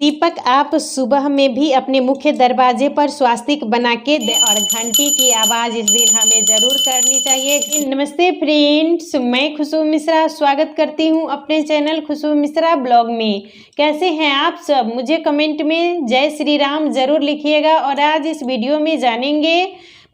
दीपक आप सुबह में भी अपने मुख्य दरवाजे पर स्वास्तिक बना के और घंटी की आवाज़ इस दिन हमें ज़रूर करनी चाहिए। नमस्ते फ्रेंड्स, मैं खुशबू मिश्रा स्वागत करती हूँ अपने चैनल खुशबू मिश्रा ब्लॉग में। कैसे हैं आप सब? मुझे कमेंट में जय श्री राम ज़रूर लिखिएगा। और आज इस वीडियो में जानेंगे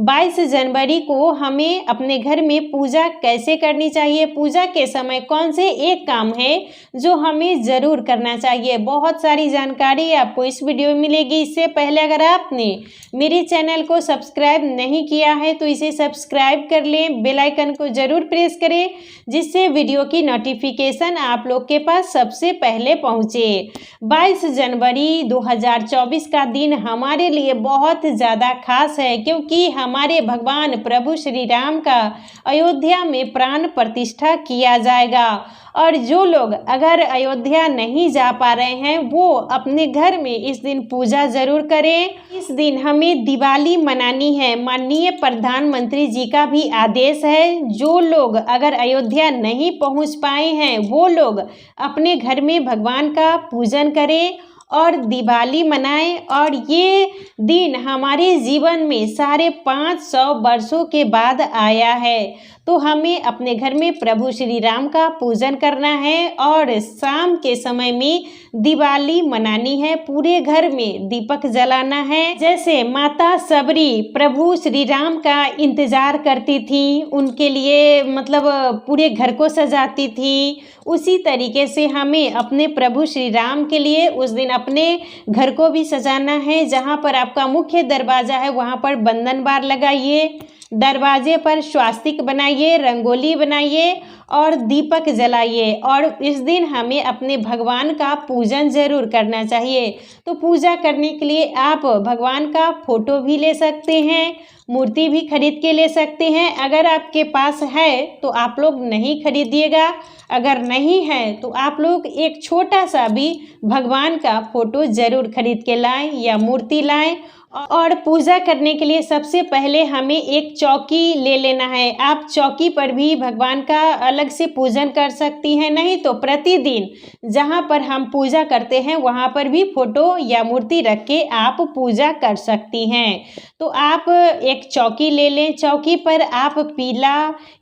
22 जनवरी को हमें अपने घर में पूजा कैसे करनी चाहिए, पूजा के समय कौन से एक काम है जो हमें ज़रूर करना चाहिए। बहुत सारी जानकारी आपको इस वीडियो में मिलेगी। इससे पहले अगर आपने मेरे चैनल को सब्सक्राइब नहीं किया है तो इसे सब्सक्राइब कर लें, बेल आइकन को ज़रूर प्रेस करें जिससे वीडियो की नोटिफिकेशन आप लोग के पास सबसे पहले पहुँचे। 22 जनवरी 2024 का दिन हमारे लिए बहुत ज़्यादा खास है क्योंकि हमारे भगवान प्रभु श्री राम का अयोध्या में प्राण प्रतिष्ठा किया जाएगा। और जो लोग अगर अयोध्या नहीं जा पा रहे हैं वो अपने घर में इस दिन पूजा ज़रूर करें। इस दिन हमें दिवाली मनानी है। माननीय प्रधानमंत्री जी का भी आदेश है, जो लोग अगर अयोध्या नहीं पहुंच पाए हैं वो लोग अपने घर में भगवान का पूजन करें और दिवाली मनाएं। और ये दिन हमारे जीवन में 550 वर्षों के बाद आया है, तो हमें अपने घर में प्रभु श्री राम का पूजन करना है और शाम के समय में दिवाली मनानी है। पूरे घर में दीपक जलाना है। जैसे माता सबरी प्रभु श्री राम का इंतजार करती थी, उनके लिए मतलब पूरे घर को सजाती थी, उसी तरीके से हमें अपने प्रभु श्री राम के लिए उस दिन अपने घर को भी सजाना है। जहाँ पर आपका मुख्य दरवाज़ा है वहाँ पर बंधन बार लगाइए, दरवाजे पर स्वास्तिक बनाइए, रंगोली बनाइए और दीपक जलाइए। और इस दिन हमें अपने भगवान का पूजन ज़रूर करना चाहिए। तो पूजा करने के लिए आप भगवान का फोटो भी ले सकते हैं, मूर्ति भी खरीद के ले सकते हैं। अगर आपके पास है तो आप लोग नहीं खरीदिएगा, अगर नहीं है तो आप लोग एक छोटा सा भी भगवान का फोटो ज़रूर खरीद के लाएं या मूर्ति लाएं। और पूजा करने के लिए सबसे पहले हमें एक चौकी ले लेना है। आप चौकी पर भी भगवान का अलग से पूजन कर सकती हैं, नहीं तो प्रतिदिन जहाँ पर हम पूजा करते हैं वहाँ पर भी फोटो या मूर्ति रख के आप पूजा कर सकती हैं। तो आप एक चौकी ले लें, चौकी पर आप पीला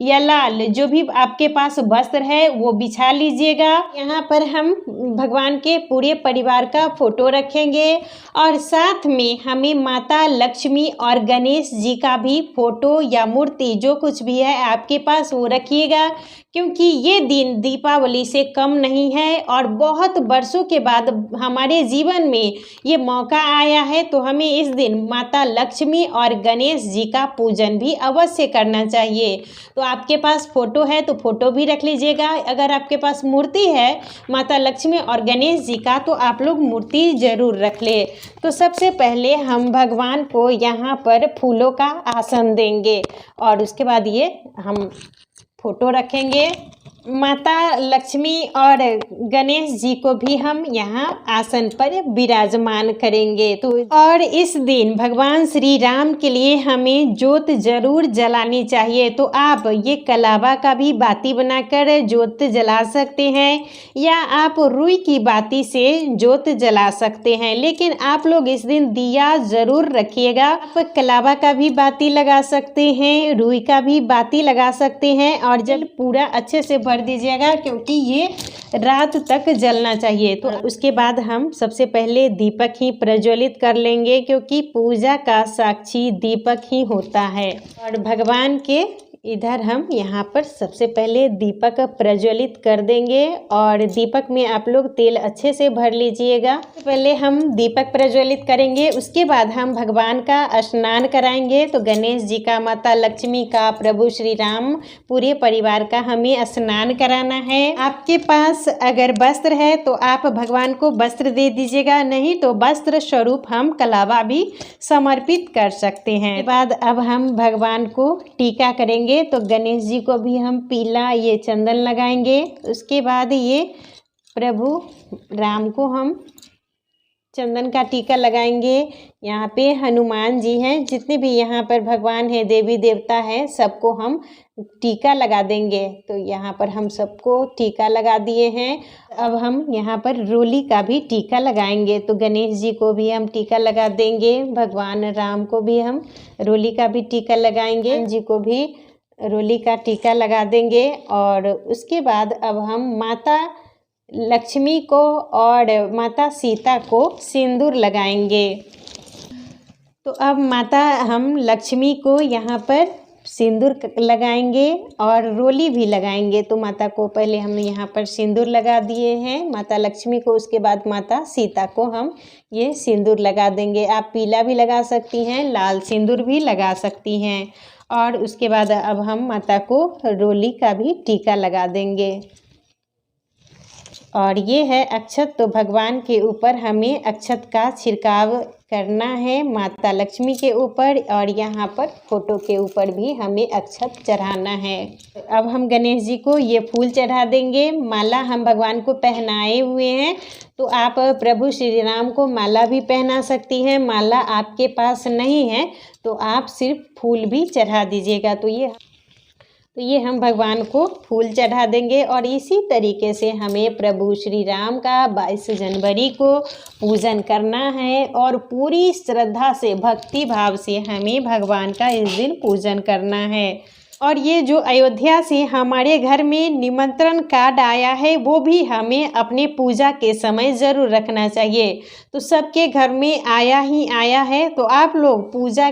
या लाल जो भी आपके पास वस्त्र है वो बिछा लीजिएगा। यहाँ पर हम भगवान के पूरे परिवार का फोटो रखेंगे और साथ में हमें माता लक्ष्मी और गणेश जी का भी फोटो या मूर्ति जो कुछ भी है आपके पास वो रखिएगा, क्योंकि ये दिन दीपावली से कम नहीं है और बहुत वर्षों के बाद हमारे जीवन में ये मौका आया है। तो हमें इस दिन माता लक्ष्मी और गणेश जी का पूजन भी अवश्य करना चाहिए। तो आपके पास फोटो है तो फोटो भी रख लीजिएगा। अगर आपके पास मूर्ति है माता लक्ष्मी और गणेश जी का तो आप लोग मूर्ति ज़रूर रख ले। तो सबसे पहले हम भगवान को यहाँ पर फूलों का आसन देंगे और उसके बाद ये हम फोटो रखेंगे। माता लक्ष्मी और गणेश जी को भी हम यहाँ आसन पर विराजमान करेंगे। तो और इस दिन भगवान श्री राम के लिए हमें जोत जरूर जलानी चाहिए। तो आप ये कलावा का भी बाती बनाकर जोत जला सकते हैं या आप रुई की बाती से जोत जला सकते हैं, लेकिन आप लोग इस दिन दिया ज़रूर रखिएगा। आप कलावा का भी बाती लगा सकते हैं, रुई का भी बाती लगा सकते हैं और जल पूरा अच्छे से भर दीजिएगा क्योंकि ये रात तक जलना चाहिए। तो उसके बाद हम सबसे पहले दीपक ही प्रज्वलित कर लेंगे क्योंकि पूजा का साक्षी दीपक ही होता है। और भगवान के इधर हम यहाँ पर सबसे पहले दीपक प्रज्वलित कर देंगे और दीपक में आप लोग तेल अच्छे से भर लीजिएगा। पहले हम दीपक प्रज्वलित करेंगे, उसके बाद हम भगवान का स्नान कराएंगे। तो गणेश जी का, माता लक्ष्मी का, प्रभु श्री राम पूरे परिवार का हमें स्नान कराना है। आपके पास अगर वस्त्र है तो आप भगवान को वस्त्र दे दीजिएगा, नहीं तो वस्त्र स्वरूप हम कलावा भी समर्पित कर सकते हैं। उसके बाद अब हम भगवान को टीका करेंगे। तो गणेश जी को भी हम पीला ये चंदन लगाएंगे। उसके बाद ये प्रभु राम को हम चंदन का टीका लगाएंगे। यहाँ पे हनुमान जी हैं, जितने भी यहाँ पर भगवान है, देवी देवता है, सबको हम टीका लगा देंगे। तो यहाँ पर हम सबको टीका लगा दिए हैं। अब हम यहाँ पर रोली का भी टीका लगाएंगे। तो गणेश जी को भी हम टीका लगा देंगे, भगवान राम को भी हम रोली का भी टीका लगाएंगे, जी को भी रोली का टीका लगा देंगे। और उसके बाद अब हम माता लक्ष्मी को और माता सीता को सिंदूर लगाएंगे। तो अब माता हम लक्ष्मी को यहाँ पर सिंदूर लगाएंगे और रोली भी लगाएंगे। तो माता को पहले हम यहाँ पर सिंदूर लगा दिए हैं, माता लक्ष्मी को, उसके बाद माता सीता को हम ये सिंदूर लगा देंगे। आप पीला भी लगा सकती हैं, लाल सिंदूर भी लगा सकती हैं। और उसके बाद अब हम माता को रोली का भी टीका लगा देंगे। और ये है अक्षत। तो भगवान के ऊपर हमें अक्षत का छिड़काव करना है, माता लक्ष्मी के ऊपर, और यहाँ पर फोटो के ऊपर भी हमें अक्षत चढ़ाना है। अब हम गणेश जी को ये फूल चढ़ा देंगे। माला हम भगवान को पहनाए हुए हैं, तो आप प्रभु श्री राम को माला भी पहना सकती हैं। माला आपके पास नहीं है तो आप सिर्फ फूल भी चढ़ा दीजिएगा। तो ये हम भगवान को फूल चढ़ा देंगे। और इसी तरीके से हमें प्रभु श्री राम का 22 जनवरी को पूजन करना है, और पूरी श्रद्धा से, भक्ति भाव से हमें भगवान का इस दिन पूजन करना है। और ये जो अयोध्या से हमारे घर में निमंत्रण कार्ड आया है, वो भी हमें अपने पूजा के समय ज़रूर रखना चाहिए। तो सबके घर में आया ही आया है, तो आप लोग पूजा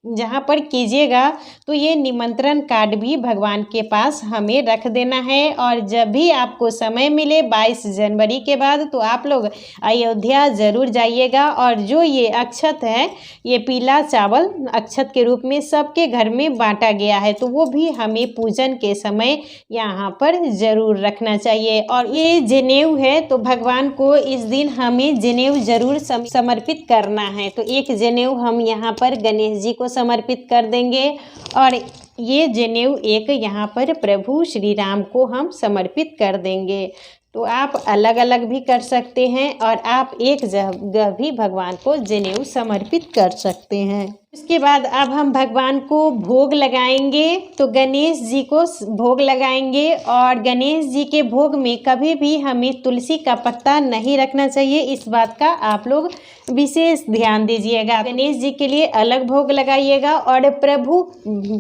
जहाँ पर कीजिएगा तो ये निमंत्रण कार्ड भी भगवान के पास हमें रख देना है। और जब भी आपको समय मिले 22 जनवरी के बाद, तो आप लोग अयोध्या ज़रूर जाइएगा। और जो ये अक्षत है, ये पीला चावल अक्षत के रूप में सबके घर में बांटा गया है, तो वो भी हमें पूजन के समय यहाँ पर ज़रूर रखना चाहिए। और ये जनेऊ है, तो भगवान को इस दिन हमें जनेऊ ज़रूर समर्पित करना है। तो एक जनेऊ हम यहाँ पर गणेश जी को समर्पित कर देंगे, और ये जनेऊ एक यहाँ पर प्रभु श्री राम को हम समर्पित कर देंगे। तो आप अलग अलग भी कर सकते हैं, और आप एक जगह भी भगवान को जनेऊ समर्पित कर सकते हैं। उसके बाद अब हम भगवान को भोग लगाएंगे। तो गणेश जी को भोग लगाएंगे, और गणेश जी के भोग में कभी भी हमें तुलसी का पत्ता नहीं रखना चाहिए। इस बात का आप लोग विशेष ध्यान दीजिएगा। गणेश जी के लिए अलग भोग लगाइएगा, और प्रभु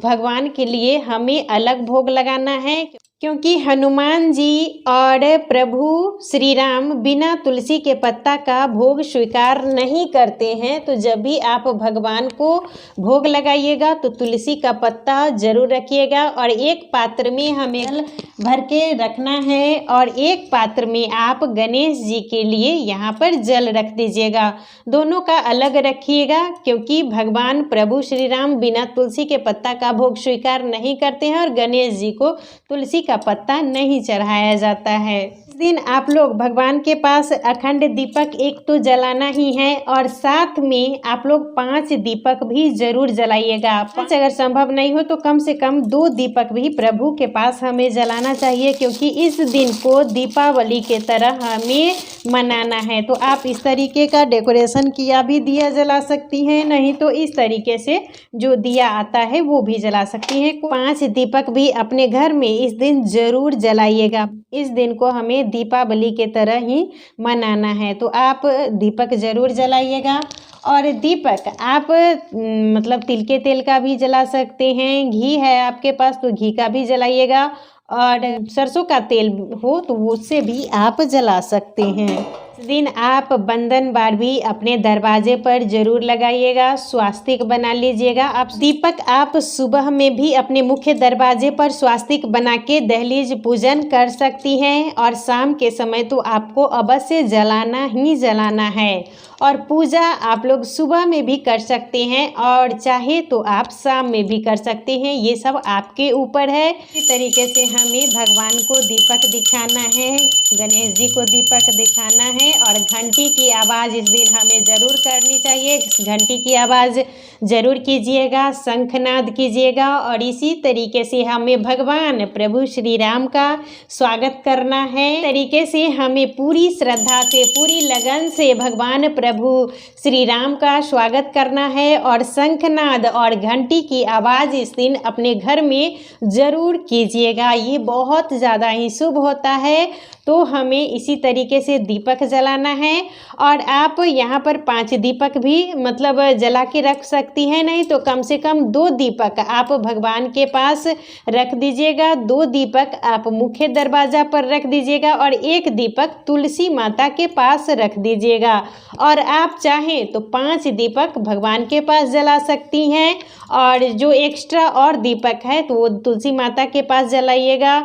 भगवान के लिए हमें अलग भोग लगाना है, क्योंकि हनुमान जी और प्रभु श्री राम बिना तुलसी के पत्ता का भोग स्वीकार नहीं करते हैं। तो जब भी आप भगवान को भोग लगाइएगा तो तुलसी का पत्ता जरूर रखिएगा। और एक पात्र में हमें जल भर के रखना है, और एक पात्र में आप गणेश जी के लिए यहाँ पर जल रख दीजिएगा। दोनों का अलग रखिएगा, क्योंकि भगवान प्रभु श्री राम बिना तुलसी के पत्ता का भोग स्वीकार नहीं करते हैं, और गणेश जी को तुलसी का पत्ता नहीं चढ़ाया जाता है। इस दिन आप लोग भगवान के पास अखंड दीपक एक तो जलाना ही है, और साथ में आप लोग 5 दीपक भी जरूर जलाइएगा। 5 अगर संभव नहीं हो तो कम से कम 2 दीपक भी प्रभु के पास हमें जलाना चाहिए, क्योंकि इस दिन को दीपावली के तरह हमें मनाना है। तो आप इस तरीके का डेकोरेशन किया भी दिया जला सकती हैं, नहीं तो इस तरीके से जो दिया आता है वो भी जला सकती हैं। 5 दीपक भी अपने घर में इस दिन जरूर जलाइएगा। इस दिन को हमें दीपावली के तरह ही मनाना है, तो आप दीपक ज़रूर जलाइएगा। और दीपक आप मतलब तिल के तेल का भी जला सकते हैं, घी है आपके पास तो घी का भी जलाइएगा, और सरसों का तेल हो तो उससे भी आप जला सकते हैं। इस दिन आप बंधन बार भी अपने दरवाजे पर जरूर लगाइएगा, स्वास्तिक बना लीजिएगा। आप दीपक आप सुबह में भी अपने मुख्य दरवाजे पर स्वास्तिक बना के दहलीज पूजन कर सकती हैं, और शाम के समय तो आपको अवश्य जलाना ही जलाना है। और पूजा आप लोग सुबह में भी कर सकते हैं, और चाहे तो आप शाम में भी कर सकते हैं, ये सब आपके ऊपर है। इसी तरीके से हमें भगवान को दीपक दिखाना है, गणेश जी को दीपक दिखाना है, है और घंटी की आवाज़ इस दिन हमें ज़रूर करनी चाहिए। घंटी की आवाज़ ज़रूर कीजिएगा, शंखनाद कीजिएगा और इसी तरीके से हमें भगवान प्रभु श्री राम का स्वागत करना है। तरीके से हमें पूरी श्रद्धा से, पूरी लगन से भगवान प्रभु श्री राम का स्वागत करना है और शंखनाद और घंटी की आवाज़ इस दिन अपने घर में ज़रूर कीजिएगा। ये बहुत ज़्यादा ही शुभ होता है। तो हमें इसी तरीके से दीपक जलाना है और आप यहाँ पर 5 दीपक भी मतलब जला के रख सकती हैं, नहीं तो कम से कम 2 दीपक आप भगवान के पास रख दीजिएगा। 2 दीपक आप मुख्य दरवाज़ा पर रख दीजिएगा और 1 दीपक तुलसी माता के पास रख दीजिएगा। और आप चाहें तो 5 दीपक भगवान के पास जला सकती हैं और जो एक्स्ट्रा और दीपक है तो वो तुलसी माता के पास जलाइएगा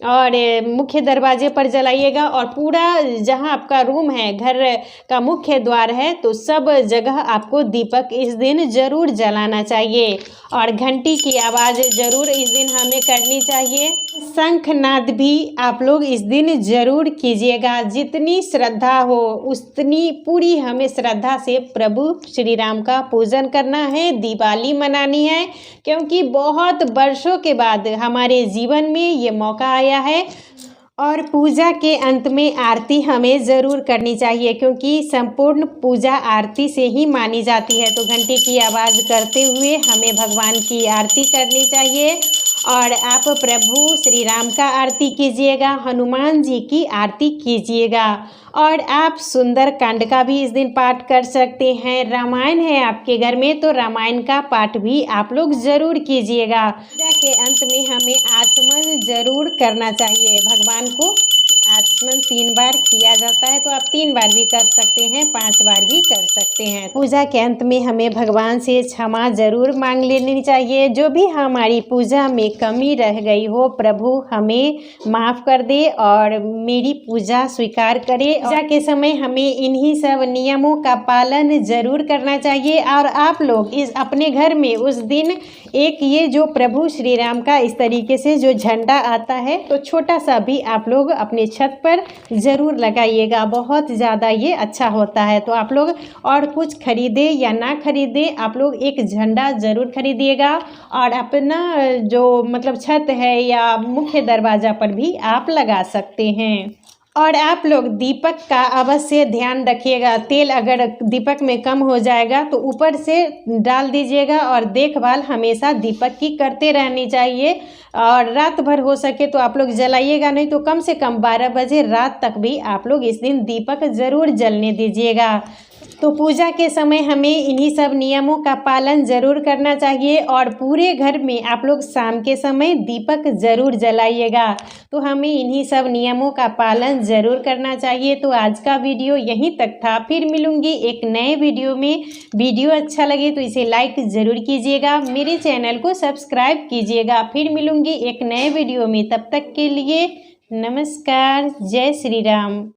और मुख्य दरवाजे पर जलाइएगा। और पूरा जहां आपका रूम है, घर का मुख्य द्वार है, तो सब जगह आपको दीपक इस दिन ज़रूर जलाना चाहिए और घंटी की आवाज़ ज़रूर इस दिन हमें करनी चाहिए। शंखनाद भी आप लोग इस दिन ज़रूर कीजिएगा। जितनी श्रद्धा हो उतनी पूरी हमें श्रद्धा से प्रभु श्री राम का पूजन करना है, दिवाली मनानी है, क्योंकि बहुत वर्षों के बाद हमारे जीवन में ये मौका आया है। और पूजा के अंत में आरती हमें ज़रूर करनी चाहिए, क्योंकि संपूर्ण पूजा आरती से ही मानी जाती है। तो घंटी की आवाज़ करते हुए हमें भगवान की आरती करनी चाहिए और आप प्रभु श्री राम का आरती कीजिएगा, हनुमान जी की आरती कीजिएगा और आप सुंदर कांड का भी इस दिन पाठ कर सकते हैं। रामायण है आपके घर में तो रामायण का पाठ भी आप लोग ज़रूर कीजिएगा। पूजा के अंत में हमें आचमन ज़रूर करना चाहिए। भगवान को आचमन 3 बार किया जाता है, तो आप 3 बार भी कर सकते हैं, 5 बार भी कर सकते हैं। पूजा के अंत में हमें भगवान से क्षमा ज़रूर मांग लेनी चाहिए। जो भी हमारी पूजा में कमी रह गई हो प्रभु हमें माफ़ कर दे और मेरी पूजा स्वीकार करे। पूजा के समय हमें इन्हीं सब नियमों का पालन ज़रूर करना चाहिए। और आप लोग इस अपने घर में उस दिन एक ये जो प्रभु श्री राम का इस तरीके से जो झंडा आता है, तो छोटा सा भी आप लोग अपने छत पर ज़रूर लगाइएगा। बहुत ज़्यादा ये अच्छा होता है। तो आप लोग और कुछ खरीदे या ना खरीदे, आप लोग एक झंडा ज़रूर खरीदिएगा और अपना जो मतलब छत है या मुख्य दरवाज़ा पर भी आप लगा सकते हैं। और आप लोग दीपक का अवश्य ध्यान रखिएगा। तेल अगर दीपक में कम हो जाएगा तो ऊपर से डाल दीजिएगा और देखभाल हमेशा दीपक की करते रहनी चाहिए। और रात भर हो सके तो आप लोग जलाइएगा, नहीं तो कम से कम 12 बजे रात तक भी आप लोग इस दिन दीपक ज़रूर जलने दीजिएगा। तो पूजा के समय हमें इन्हीं सब नियमों का पालन ज़रूर करना चाहिए और पूरे घर में आप लोग शाम के समय दीपक ज़रूर जलाइएगा। तो हमें इन्हीं सब नियमों का पालन ज़रूर करना चाहिए। तो आज का वीडियो यहीं तक था, फिर मिलूँगी एक नए वीडियो में। वीडियो अच्छा लगे तो इसे लाइक ज़रूर कीजिएगा, मेरे चैनल को सब्सक्राइब कीजिएगा। फिर मिलूँगी एक नए वीडियो में, तब तक के लिए नमस्कार, जय श्री राम।